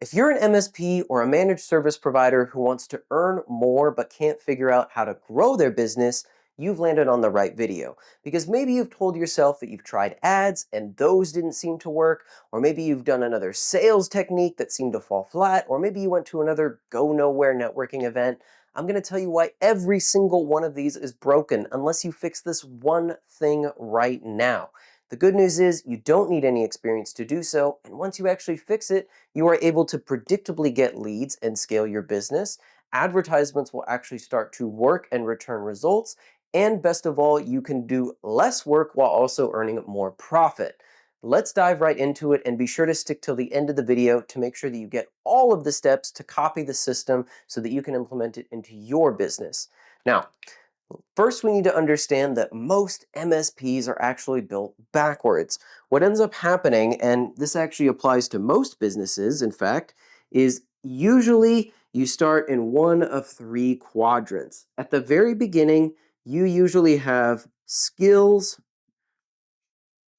If you're an MSP or a managed service provider who wants to earn more but can't figure out how to grow their business, you've landed on the right video. Because maybe you've told yourself that you've tried ads and those didn't seem to work, or maybe you've done another sales technique that seemed to fall flat, or maybe you went to another go nowhere networking event. I'm going to tell you why every single one of these is broken unless you fix this one thing right now. The good news is you don't need any experience to do so, and once you actually fix it, you are able to predictably get leads and scale your business. Advertisements will actually start to work and return results. And best of all, you can do less work while also earning more profit. Let's dive right into it and be sure to stick till the end of the video to make sure that you get all of the steps to copy the system so that you can implement it into your business. Now, first, we need to understand that most MSPs are actually built backwards. What ends up happening, and this actually applies to most businesses, in fact, is usually you start in one of three quadrants. At the very beginning, you usually have skills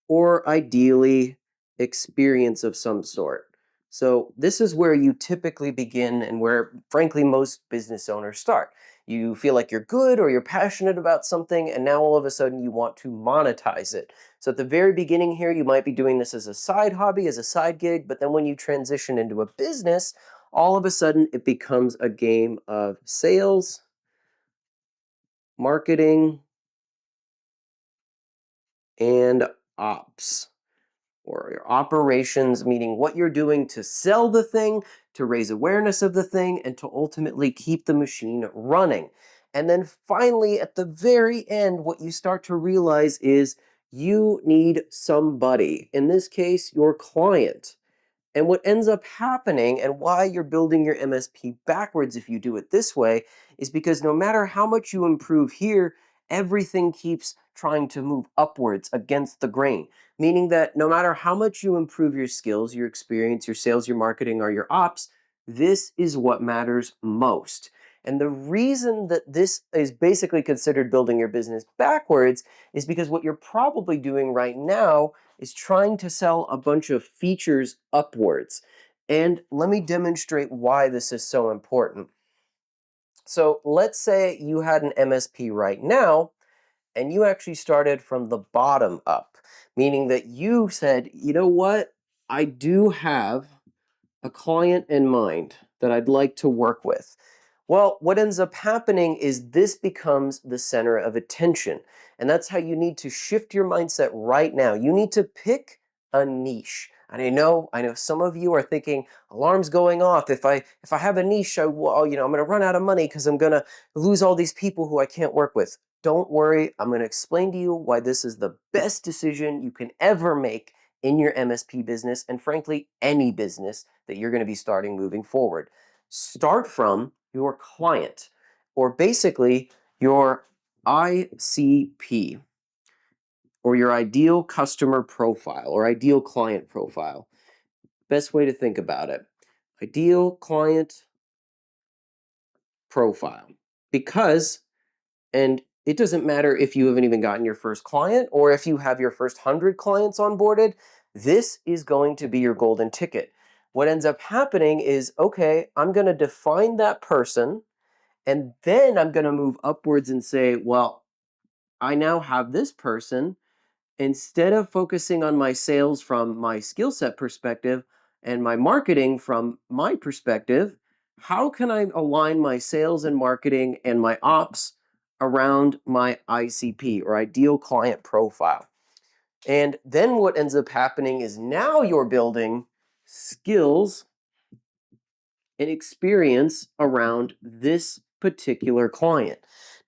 or ideally experience of some sort. So this is where you typically begin and where, frankly, most business owners start. You feel like you're good or you're passionate about something, and now all of a sudden you want to monetize it. So at the very beginning here, you might be doing this as a side hobby, as a side gig, but then when you transition into a business, all of a sudden it becomes a game of sales, marketing, and ops. Or your operations, meaning what you're doing to sell the thing, to raise awareness of the thing, and to ultimately keep the machine running. And then finally, at the very end, what you start to realize is you need somebody, in this case, your client. And what ends up happening, and why you're building your MSP backwards if you do it this way, is because no matter how much you improve here, everything keeps trying to move upwards against the grain. Meaning that no matter how much you improve your skills, your experience, your sales, your marketing, or your ops, this is what matters most. And the reason that this is basically considered building your business backwards is because what you're probably doing right now is trying to sell a bunch of features upwards. And let me demonstrate why this is so important. So let's say you had an MSP right now, and you actually started from the bottom up, meaning that you said, you know what, I do have a client in mind that I'd like to work with. Well, what ends up happening is this becomes the center of attention. And that's how you need to shift your mindset right now. You need to pick a niche. And I know some of you are thinking, alarms going off. If I have a niche, I'm going to run out of money because I'm going to lose all these people who I can't work with. Don't worry, I'm going to explain to you why this is the best decision you can ever make in your MSP business, and frankly, any business that you're going to be starting moving forward. Start from your client, or basically your ICP, or your ideal customer profile, or ideal client profile. Best way to think about it. Ideal client profile. Because, and it doesn't matter if you haven't even gotten your first client or if you have your first 100 clients onboarded, this is going to be your golden ticket. What ends up happening is, okay, I'm going to define that person, and then I'm going to move upwards and say, well, I now have this person. Instead of focusing on my sales from my skill set perspective and my marketing from my perspective, how can I align my sales and marketing and my ops around my ICP, or ideal client profile? And then what ends up happening is now you're building skills and experience around this particular client.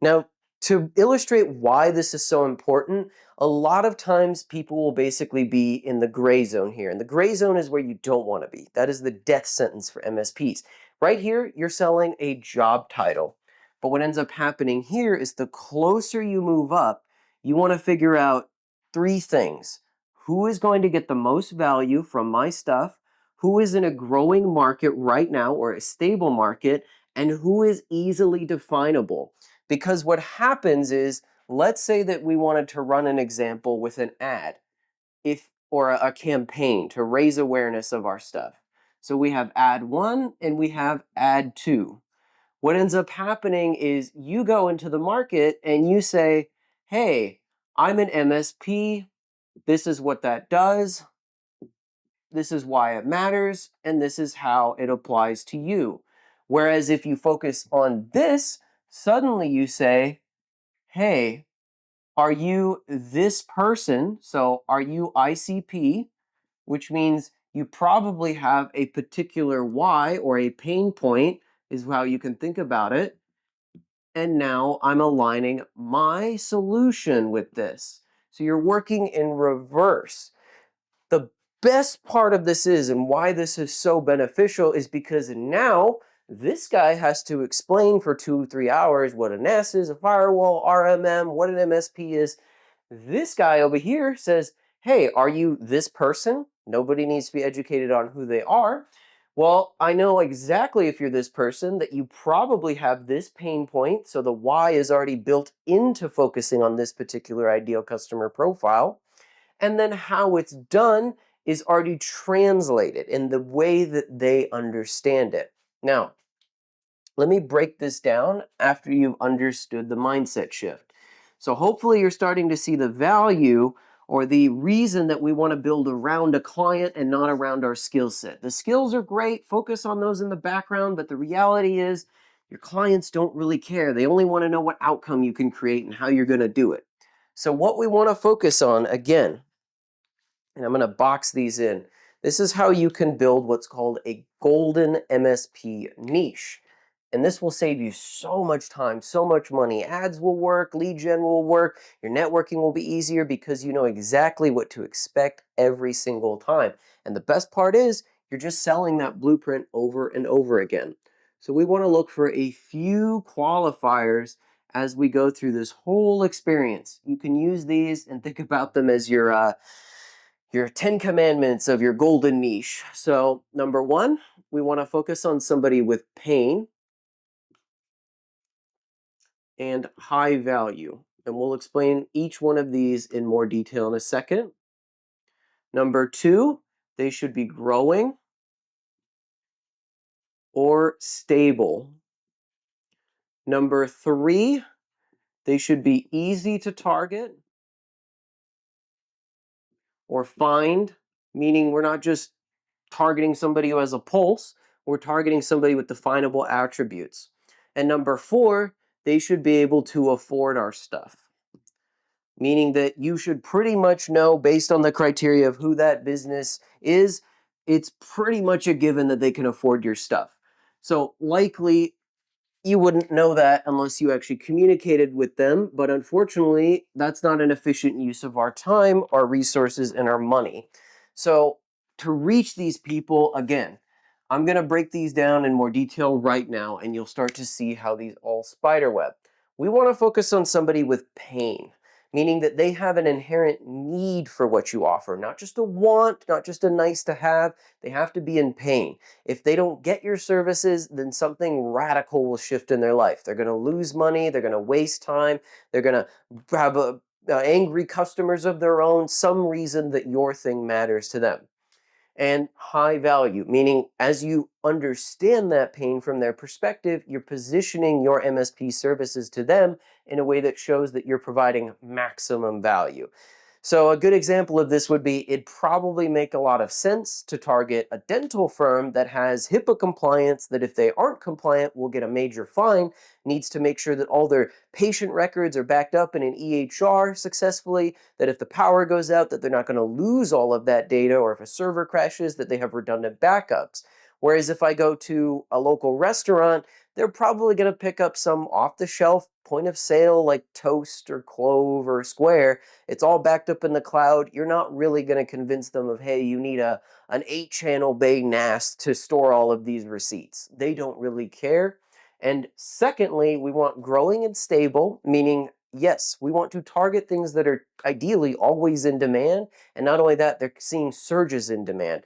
Now, to illustrate why this is so important, a lot of times people will basically be in the gray zone here. And the gray zone is where you don't want to be. That is the death sentence for MSPs. Right here, you're selling a job title. But what ends up happening here is the closer you move up, you want to figure out three things. Who is going to get the most value from my stuff? Who is in a growing market right now, or a stable market, and who is easily definable. Because what happens is, let's say that we wanted to run an example with an ad, or a campaign to raise awareness of our stuff. So we have add 1 and we have add 2. What ends up happening is you go into the market and you say, hey, I'm an MSP. This is what that does. This is why it matters. And this is how it applies to you. Whereas if you focus on this, suddenly you say, hey, are you this person? So are you ICP? Which means you probably have a particular why or a pain point, is how you can think about it. And now I'm aligning my solution with this. So you're working in reverse. The best part of this is, and why this is so beneficial, is because now this guy has to explain for 2-3 hours what a NAS is, a firewall, RMM, what an MSP is. This guy over here says, hey, are you this person? Nobody needs to be educated on who they are. Well, I know exactly if you're this person that you probably have this pain point. So the why is already built into focusing on this particular ideal customer profile. And then how it's done is already translated in the way that they understand it. Now, let me break this down after you've understood the mindset shift. So hopefully you're starting to see the value or the reason that we want to build around a client and not around our skill set. The skills are great, focus on those in the background, but the reality is your clients don't really care. They only want to know what outcome you can create and how you're going to do it. So what we want to focus on, again, and I'm going to box these in, this is how you can build what's called a golden MSP niche. And this will save you so much time, so much money. Ads will work, lead gen will work, your networking will be easier because you know exactly what to expect every single time. And the best part is you're just selling that blueprint over and over again. So we want to look for a few qualifiers as we go through this whole experience. You can use these and think about them as your 10 commandments of your golden niche. So number 1, we want to focus on somebody with pain and high value. And we'll explain each one of these in more detail in a second. Number 2, they should be growing or stable. Number 3, they should be easy to target or find, meaning we're not just targeting somebody who has a pulse, we're targeting somebody with definable attributes. And number 4, they should be able to afford our stuff. Meaning that you should pretty much know, based on the criteria of who that business is, it's pretty much a given that they can afford your stuff. So likely you wouldn't know that unless you actually communicated with them, but unfortunately, that's not an efficient use of our time, our resources, and our money. So to reach these people, again, I'm going to break these down in more detail right now, and you'll start to see how these all spiderweb. We want to focus on somebody with pain, meaning that they have an inherent need for what you offer, not just a want, not just a nice to have. They have to be in pain. If they don't get your services, then something radical will shift in their life. They're going to lose money, they're going to waste time, they're going to have angry customers of their own, some reason that your thing matters to them. And high value, meaning as you understand that pain from their perspective, you're positioning your MSP services to them in a way that shows that you're providing maximum value. So a good example of this would be, it'd probably make a lot of sense to target a dental firm that has HIPAA compliance, that if they aren't compliant will get a major fine, needs to make sure that all their patient records are backed up in an EHR successfully, that if the power goes out, that they're not going to lose all of that data, or if a server crashes, that they have redundant backups. Whereas if I go to a local restaurant, they're probably going to pick up some off-the-shelf point of sale like Toast or Clove or Square. It's all backed up in the cloud. You're not really going to convince them of, hey, you need an 8-channel bay NAS to store all of these receipts. They don't really care. And secondly, we want growing and stable, meaning, yes, we want to target things that are ideally always in demand. And not only that, they're seeing surges in demand.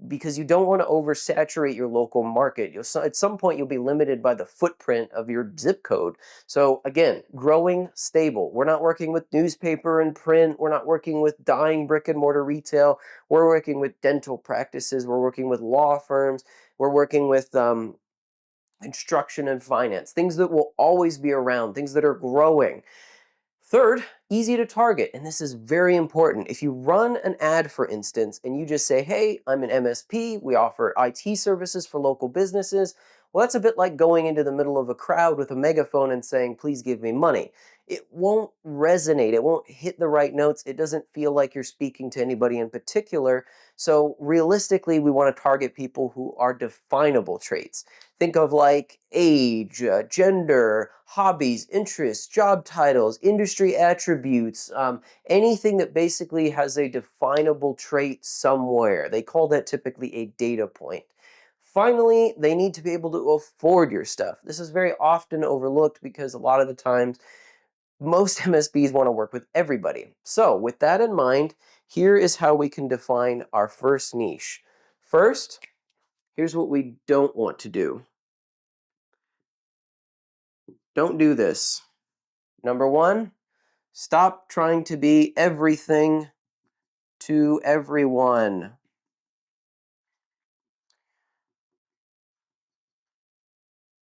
because you don't want to oversaturate your local market. At some point, you'll be limited by the footprint of your zip code. So again, growing stable. We're not working with newspaper and print. We're not working with dying brick and mortar retail. We're working with dental practices. We're working with law firms. We're working with construction and finance, things that will always be around, things that are growing. Third, easy to target. And this is very important. If you run an ad, for instance, and you just say, hey, I'm an MSP, we offer IT services for local businesses. Well, that's a bit like going into the middle of a crowd with a megaphone and saying, please give me money. It won't resonate. It won't hit the right notes. It doesn't feel like you're speaking to anybody in particular. So realistically, we want to target people who are definable traits. Think of like age, gender, hobbies, interests, job titles, industry attributes, anything that basically has a definable trait somewhere. They call that typically a data point. Finally, they need to be able to afford your stuff. This is very often overlooked because a lot of the times most MSPs want to work with everybody. So, with that in mind, here is how we can define our first niche. First, here's what we don't want to do. Don't do this. Number one, stop trying to be everything to everyone.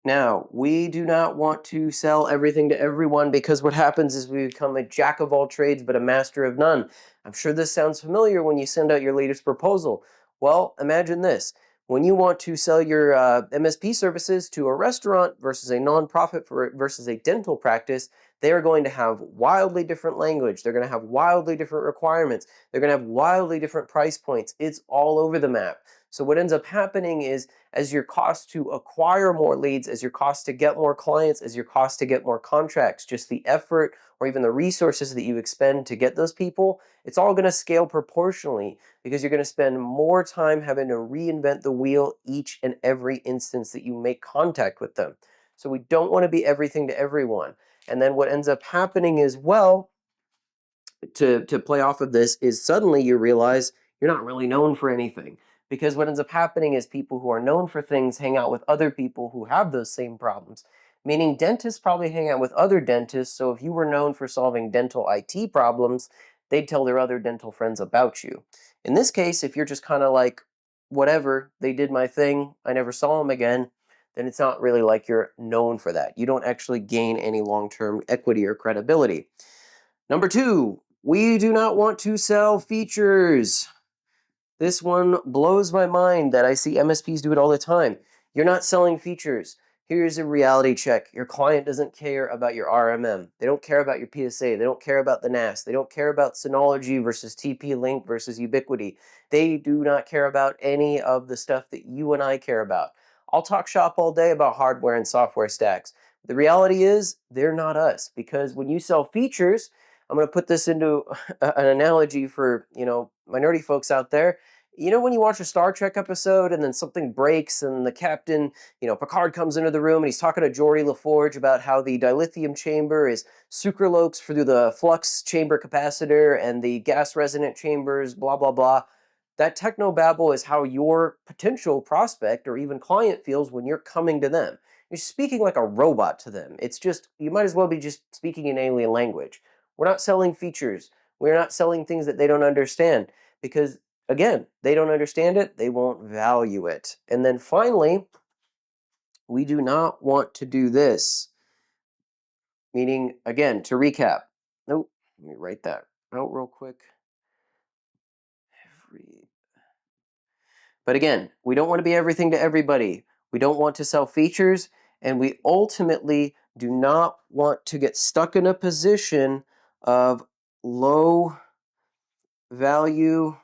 Now, we do not want to sell everything to everyone because what happens is we become a jack of all trades but a master of none. I'm sure this sounds familiar when you send out your latest proposal. Well, imagine this. When you want to sell your MSP services to a restaurant versus a nonprofit versus a dental practice, they are going to have wildly different language. They're going to have wildly different requirements. They're going to have wildly different price points. It's all over the map. So what ends up happening is as your cost to acquire more leads, as your cost to get more clients, as your cost to get more contracts, just the effort or even the resources that you expend to get those people, it's all going to scale proportionally because you're going to spend more time having to reinvent the wheel each and every instance that you make contact with them. So we don't want to be everything to everyone. And then what ends up happening is, well, to play off of this is suddenly you realize you're not really known for anything. Because what ends up happening is people who are known for things hang out with other people who have those same problems. Meaning dentists probably hang out with other dentists, so if you were known for solving dental IT problems, they'd tell their other dental friends about you. In this case, if you're just kind of like, whatever, they did my thing, I never saw them again, then it's not really like you're known for that. You don't actually gain any long-term equity or credibility. Number two, we do not want to sell features. This one blows my mind that I see MSPs do it all the time. You're not selling features. Here's a reality check. Your client doesn't care about your RMM. They don't care about your PSA. They don't care about the NAS. They don't care about Synology versus TP-Link versus Ubiquity. They do not care about any of the stuff that you and I care about. I'll talk shop all day about hardware and software stacks. The reality is they're not us, because when you sell features, I'm going to put this into an analogy for, my nerdy folks out there. When you watch a Star Trek episode and then something breaks and the captain, Picard comes into the room and he's talking to Geordi LaForge about how the dilithium chamber is sucralose through the flux chamber capacitor and the gas resonant chambers, blah, blah, blah. That technobabble is how your potential prospect or even client feels when you're coming to them. You're speaking like a robot to them. It's just, you might as well be just speaking in alien language. We're not selling features. We're not selling things that they don't understand because, again, they don't understand it. They won't value it. And then finally, we do not want to do this. Meaning, again, to recap. Nope, let me write that out real quick. But again, we don't want to be everything to everybody. We don't want to sell features, and we ultimately do not want to get stuck in a position of low value,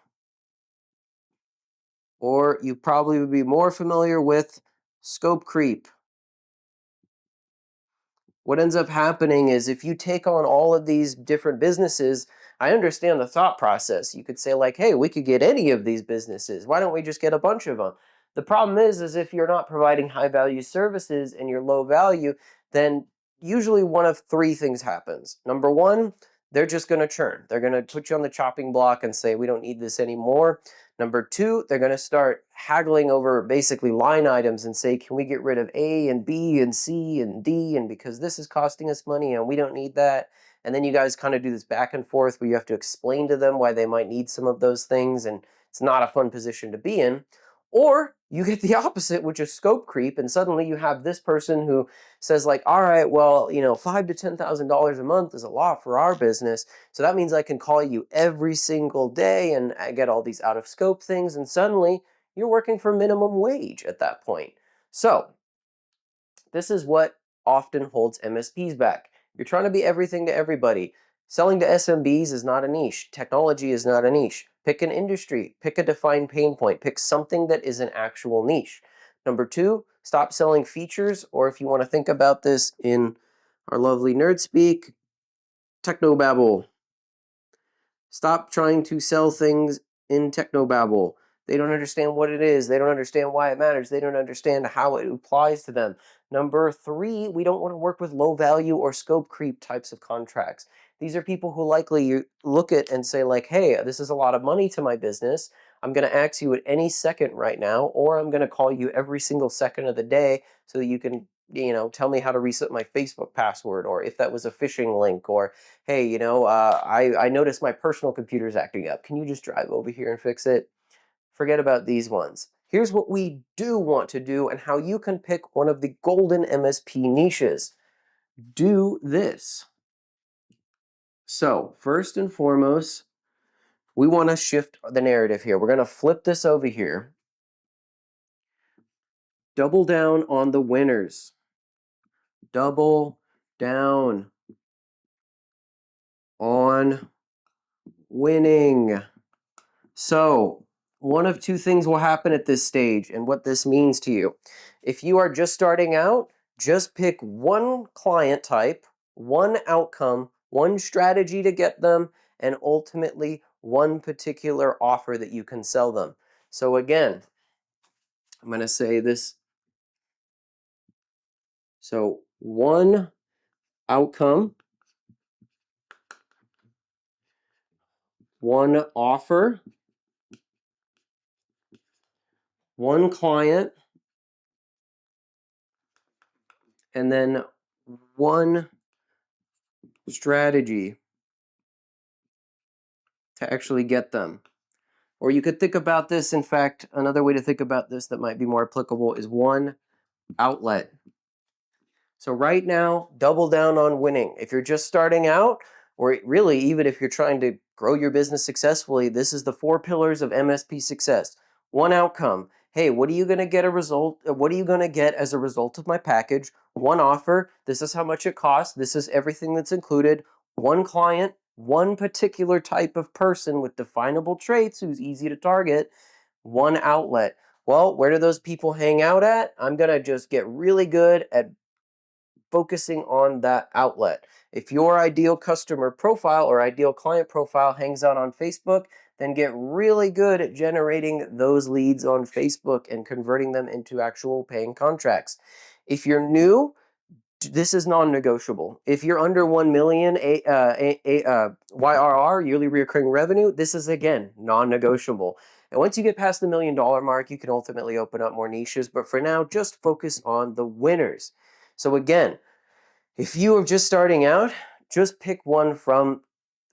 or you probably would be more familiar with scope creep. What ends up happening is if you take on all of these different businesses, I understand the thought process. You could say like, hey, we could get any of these businesses. Why don't we just get a bunch of them? The problem is if you're not providing high value services and you're low value, then usually one of three things happens. Number one, they're just going to churn. They're going to put you on the chopping block and say, we don't need this anymore. Number two, they're going to start haggling over basically line items and say, can we get rid of A and B and C and D? And because this is costing us money and we don't need that. And then you guys kind of do this back and forth where you have to explain to them why they might need some of those things. And it's not a fun position to be in. Or you get the opposite, which is scope creep. And suddenly you have this person who says like, all right, well, $5,000 to $10,000 a month is a lot for our business. So that means I can call you every single day and I get all these out of scope things. And suddenly you're working for minimum wage at that point. So this is what often holds MSPs back. You're trying to be everything to everybody. Selling to SMBs is not a niche. Technology is not a niche. Pick an industry. Pick a defined pain point. Pick something that is an actual niche. Number two, stop selling features, or if you want to think about this in our lovely nerd speak, technobabble. Stop trying to sell things in technobabble. They don't understand what it is. They don't understand why it matters. They don't understand how it applies to them. Number three, we don't want to work with low value or scope creep types of contracts. These are people who likely look at and say like, hey, this is a lot of money to my business. I'm going to ask you at any second right now, or I'm going to call you every single second of the day so that you can, tell me how to reset my Facebook password, or if that was a phishing link, or hey, I noticed my personal computer's acting up. Can you just drive over here and fix it? Forget about these ones. Here's what we do want to do and how you can pick one of the golden MSP niches. Do this. So first and foremost, we want to shift the narrative here. We're going to flip this over here. Double down on the winners. Double down on winning. So one of two things will happen at this stage and what this means to you. If you are just starting out, just pick one client type, one outcome, one strategy to get them, and ultimately one particular offer that you can sell them. So again, I'm going to say this. So one outcome, one offer, one client, and then one strategy to actually get them. Or you could think about this, in fact, another way to think about this that might be more applicable is one outlet. So right now, double down on winning. If you're just starting out, or really even if you're trying to grow your business successfully, this is the 4 pillars of MSP success. One outcome. Hey, what are you going to get What are you going to get as a result of my package? One offer. This is how much it costs. This is everything that's included. One client, one particular type of person with definable traits who's easy to target. One outlet. Well, where do those people hang out at? I'm going to just get really good at focusing on that outlet. If your ideal customer profile or ideal client profile hangs out on Facebook, then get really good at generating those leads on Facebook and converting them into actual paying contracts. If you're new, this is non-negotiable. If you're under 1 million YRR, yearly recurring revenue, this is again non-negotiable. And once you get past the $1 million mark, you can ultimately open up more niches. But for now, just focus on the winners. So again, if you are just starting out, just pick one from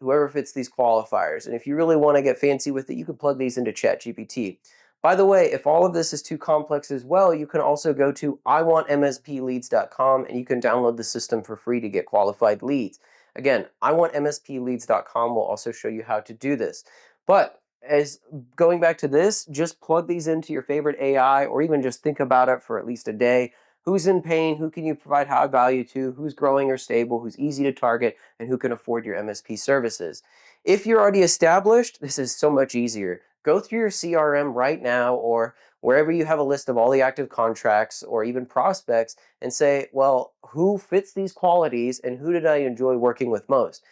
whoever fits these qualifiers. And if you really want to get fancy with it, you can plug these into ChatGPT. By the way, if all of this is too complex as well, you can also go to iwantmspleads.com and you can download the system for free to get qualified leads. Again, iwantmspleads.com will also show you how to do this. But as going back to this, just plug these into your favorite AI or even just think about it for at least a day. Who's in pain? Who can you provide high value to? Who's growing or stable? Who's easy to target? And who can afford your MSP services? If you're already established, this is so much easier. Go through your CRM right now or wherever you have a list of all the active contracts or even prospects and say, well, who fits these qualities and who did I enjoy working with most?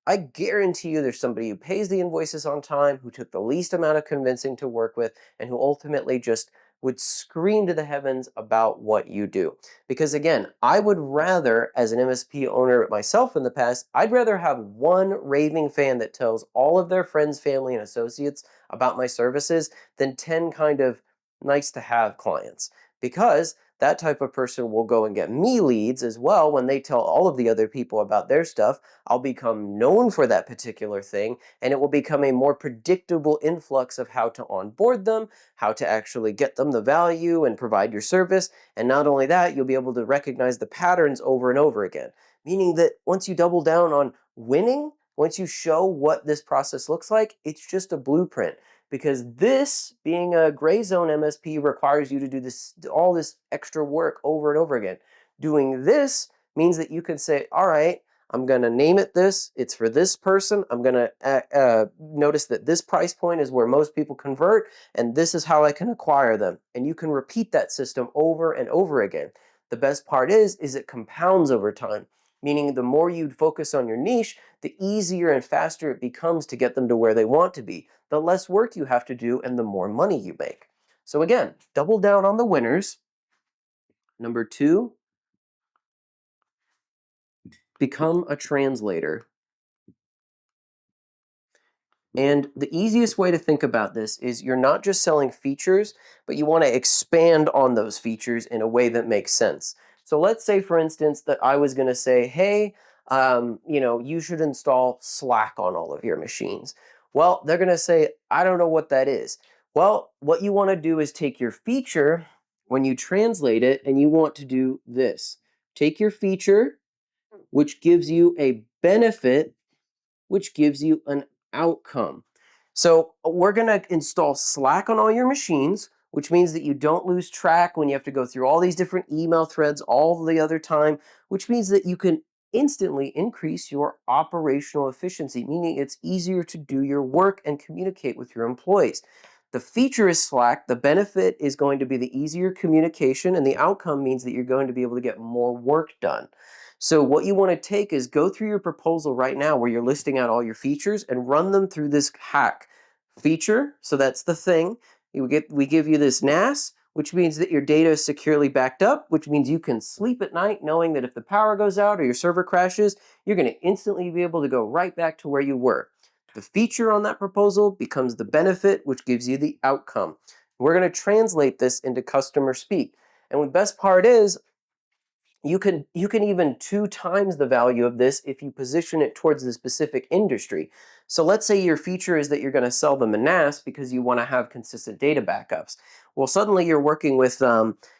I guarantee you there's somebody who pays the invoices on time, who took the least amount of convincing to work with, and who ultimately just would scream to the heavens about what you do. Because again, I would rather, as an MSP owner myself in the past, I'd rather have one raving fan that tells all of their friends, family, and associates about my services than 10 kind of nice to have clients. Because that type of person will go and get me leads as well when they tell all of the other people about their stuff. I'll become known for that particular thing, and it will become a more predictable influx of how to onboard them, how to actually get them the value and provide your service. And not only that, you'll be able to recognize the patterns over and over again. Meaning that once you double down on winning, once you show what this process looks like, it's just a blueprint. Because this, being a gray zone MSP, requires you to do all this extra work over and over again. Doing this means that you can say, all right, I'm going to name it this. It's for this person. I'm going to notice that this price point is where most people convert, and this is how I can acquire them. And you can repeat that system over and over again. The best part is it compounds over time, meaning the more you focus on your niche, the easier and faster it becomes to get them to where they want to be. The less work you have to do and the more money you make. So again, double down on the winners. Number 2, become a translator. And the easiest way to think about this is you're not just selling features, but you want to expand on those features in a way that makes sense. So let's say, for instance, that I was going to say, hey, you should install Slack on all of your machines. Well, they're going to say, I don't know what that is. Well, what you want to do is take your feature when you translate it, and you want to do this. Take your feature, which gives you a benefit, which gives you an outcome. So we're going to install Slack on all your machines, which means that you don't lose track when you have to go through all these different email threads all the other time, which means that you can instantly increase your operational efficiency, meaning it's easier to do your work and communicate with your employees. The feature is Slack. The benefit is going to be the easier communication, and the outcome means that you're going to be able to get more work done. So what you want to take is go through your proposal right now where you're listing out all your features and run them through this hack. Feature, so that's the thing. We give you this NAS, which means that your data is securely backed up, which means you can sleep at night knowing that if the power goes out or your server crashes, you're going to instantly be able to go right back to where you were. The feature on that proposal becomes the benefit, which gives you the outcome. We're going to translate this into customer speak. And the best part is, you can even 2 times the value of this if you position it towards the specific industry. So let's say your feature is that you're going to sell them a NAS because you want to have consistent data backups. Well, suddenly you're working with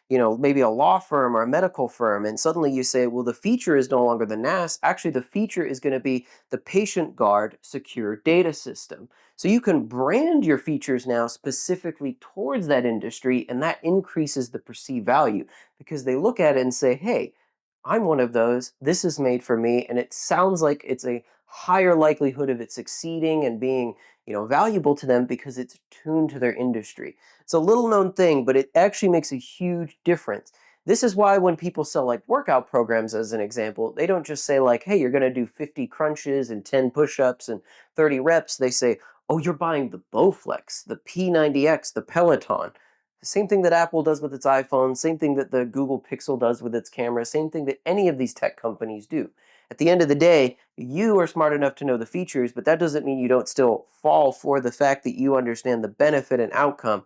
maybe a law firm or a medical firm, and suddenly you say, well, the feature is no longer the NAS. Actually, the feature is going to be the Patient Guard secure data system. So you can brand your features now specifically towards that industry, and that increases the perceived value because they look at it and say, hey, I'm one of those. This is made for me, and it sounds like it's a higher likelihood of it succeeding and being, valuable to them because it's tuned to their industry. It's a little known thing, but it actually makes a huge difference. This is why when people sell like workout programs as an example, they don't just say like, hey, you're going to do 50 crunches and 10 push-ups and 30 reps. They say, oh, you're buying the Bowflex, the P90X, the Peloton. The same thing that Apple does with its iPhone, same thing that the Google Pixel does with its camera, same thing that any of these tech companies do. At the end of the day, you are smart enough to know the features, but that doesn't mean you don't still fall for the fact that you understand the benefit and outcome.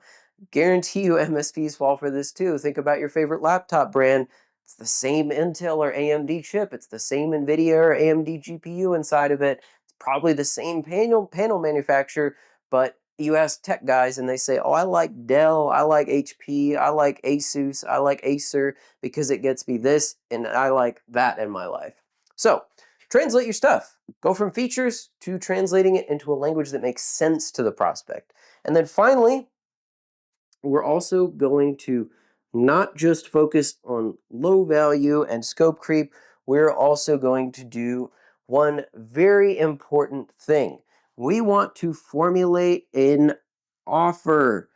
Guarantee you MSPs fall for this too. Think about your favorite laptop brand. It's the same Intel or AMD chip. It's the same NVIDIA or AMD GPU inside of it. It's probably the same panel manufacturer, but you ask tech guys and they say, oh, I like Dell, I like HP, I like Asus, I like Acer because it gets me this and I like that in my life. So translate your stuff. Go from features to translating it into a language that makes sense to the prospect. And then finally, we're also going to not just focus on low value and scope creep, we're also going to do one very important thing. We want to formulate an offer.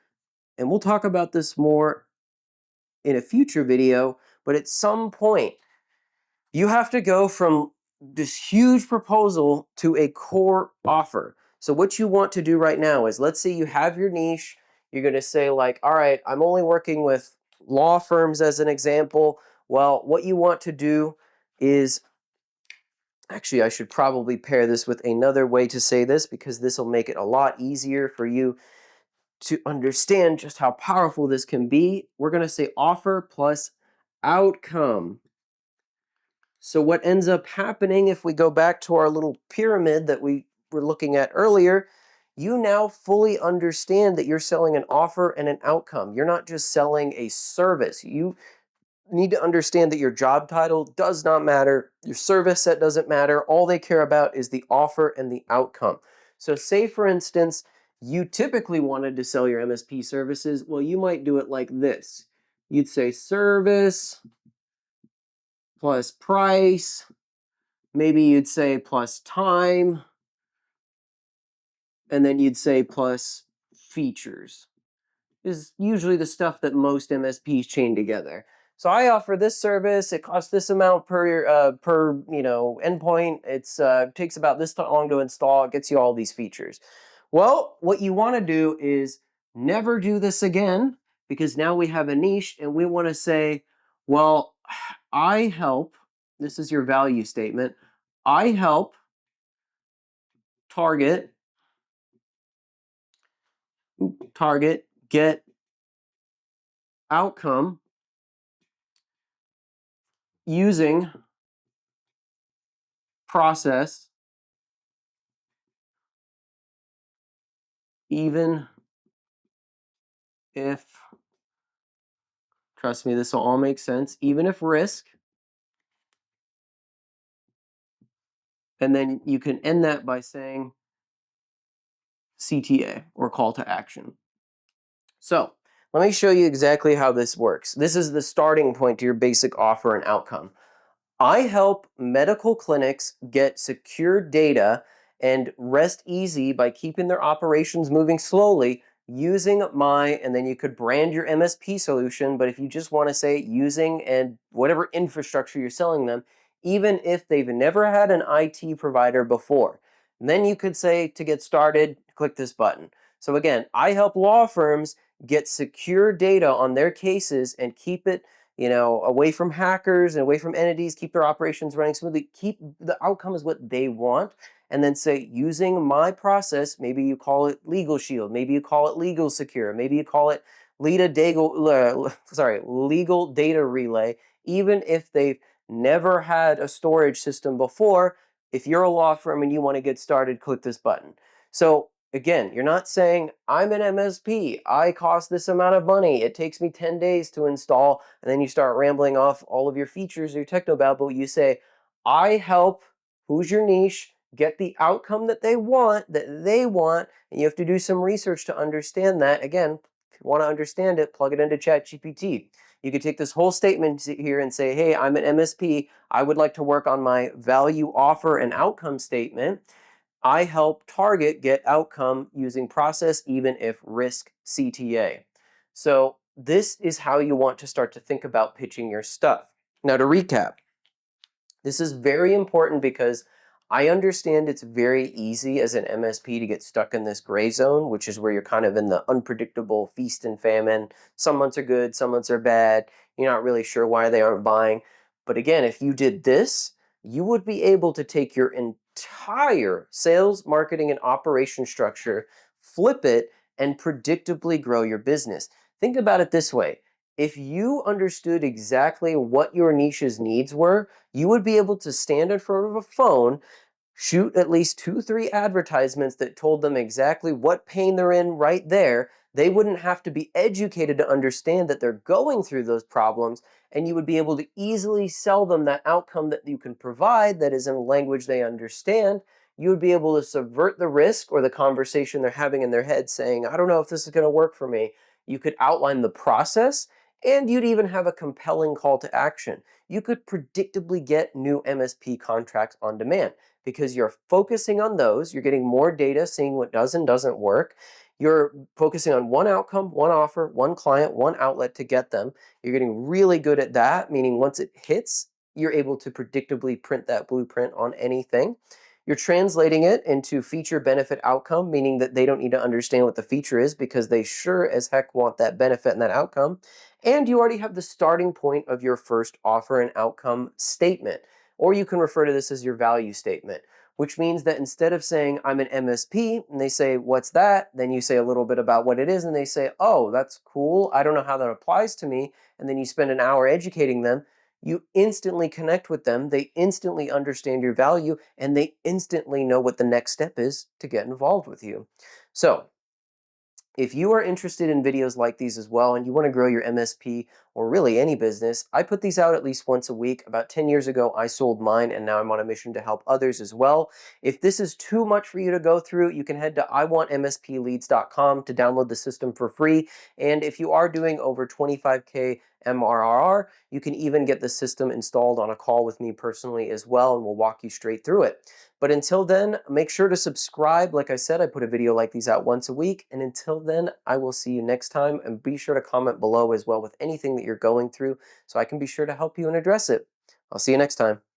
And we'll talk about this more in a future video, but at some point, you have to go from this huge proposal to a core offer. So what you want to do right now is, let's say you have your niche, You're going to say like, all right, I'm only working with law firms as an example. Well, what you want to do is, actually, I should probably pair this with another way to say this because this will make it a lot easier for you to understand just how powerful this can be. We're going to say offer plus outcome. So what ends up happening if we go back to our little pyramid that we were looking at earlier, you now fully understand that you're selling an offer and an outcome. You're not just selling a service. You need to understand that your job title does not matter. Your service set doesn't matter. All they care about is the offer and the outcome. So say, for instance, you typically wanted to sell your MSP services. Well, you might do it like this. You'd say service plus price. Maybe you'd say plus time. And then you'd say plus features. Is usually the stuff that most MSPs chain together. So I offer this service. It costs this amount per endpoint. It's takes about this long to install. It gets you all these features. Well, what you want to do is never do this again because now we have a niche and we want to say, well, I help. This is your value statement. I help target get outcome using process, even if, trust me, this will all make sense, even if risk, and then you can end that by saying CTA, or call to action. So let me show you exactly how this works. This is the starting point to your basic offer and outcome. I help medical clinics get secure data and rest easy by keeping their operations moving slowly using my, and then you could brand your MSP solution, but if you just want to say using and whatever infrastructure you're selling them, even if they've never had an IT provider before, and then you could say to get started, click this button. So again, I help law firms get secure data on their cases and keep it away from hackers and away from entities, keep their operations running smoothly, keep the outcome is what they want. And then say, using my process, maybe you call it Legal Shield, maybe you call it Legal Secure, maybe you call it legal data relay, even if they've never had a storage system before. If you're a law firm and you want to get started, click this button. So again, you're not saying, I'm an MSP, I cost this amount of money, it takes me 10 days to install, and then you start rambling off all of your features or your technobabble. You say, I help, who's your niche, get the outcome that they want, and you have to do some research to understand that. Again, if you want to understand it, plug it into ChatGPT. You could take this whole statement here and say, hey, I'm an MSP, I would like to work on my value offer and outcome statement. I help target get outcome using process, even if risk CTA. So this is how you want to start to think about pitching your stuff. Now to recap, this is very important because I understand it's very easy as an MSP to get stuck in this gray zone, which is where you're kind of in the unpredictable feast and famine. Some months are good, some months are bad. You're not really sure why they aren't buying. But again, if you did this, you would be able to take your entire sales, marketing, and operation structure, flip it, and predictably grow your business. Think about it this way. If you understood exactly what your niche's needs were, you would be able to stand in front of a phone, shoot at least 2-3 advertisements that told them exactly what pain they're in right there. They wouldn't have to be educated to understand that they're going through those problems, and you would be able to easily sell them that outcome that you can provide that is in a language they understand. You would be able to subvert the risk or the conversation they're having in their head saying, I don't know if this is going to work for me. You could outline the process, and you'd even have a compelling call to action. You could predictably get new MSP contracts on demand because you're focusing on those. You're getting more data, seeing what does and doesn't work. You're focusing on one outcome, one offer, one client, one outlet to get them. You're getting really good at that, meaning once it hits, you're able to predictably print that blueprint on anything. You're translating it into feature benefit outcome, meaning that they don't need to understand what the feature is because they sure as heck want that benefit and that outcome. And you already have the starting point of your first offer and outcome statement. Or you can refer to this as your value statement, which means that instead of saying, I'm an MSP, and they say, what's that? Then you say a little bit about what it is, and they say, oh, that's cool. I don't know how that applies to me. And then you spend an hour educating them. You instantly connect with them. They instantly understand your value, and they instantly know what the next step is to get involved with you. So, if you are interested in videos like these as well and you want to grow your MSP or really any business, I put these out at least once a week. About 10 years ago, I sold mine and now I'm on a mission to help others as well. If this is too much for you to go through, you can head to iwantmspleads.com to download the system for free. And if you are doing over 25K MRR, you can even get the system installed on a call with me personally as well, and we'll walk you straight through it. But until then, make sure to subscribe. Like I said, I put a video like these out once a week. And until then, I will see you next time. And be sure to comment below as well with anything that you're going through so I can be sure to help you and address it. I'll see you next time.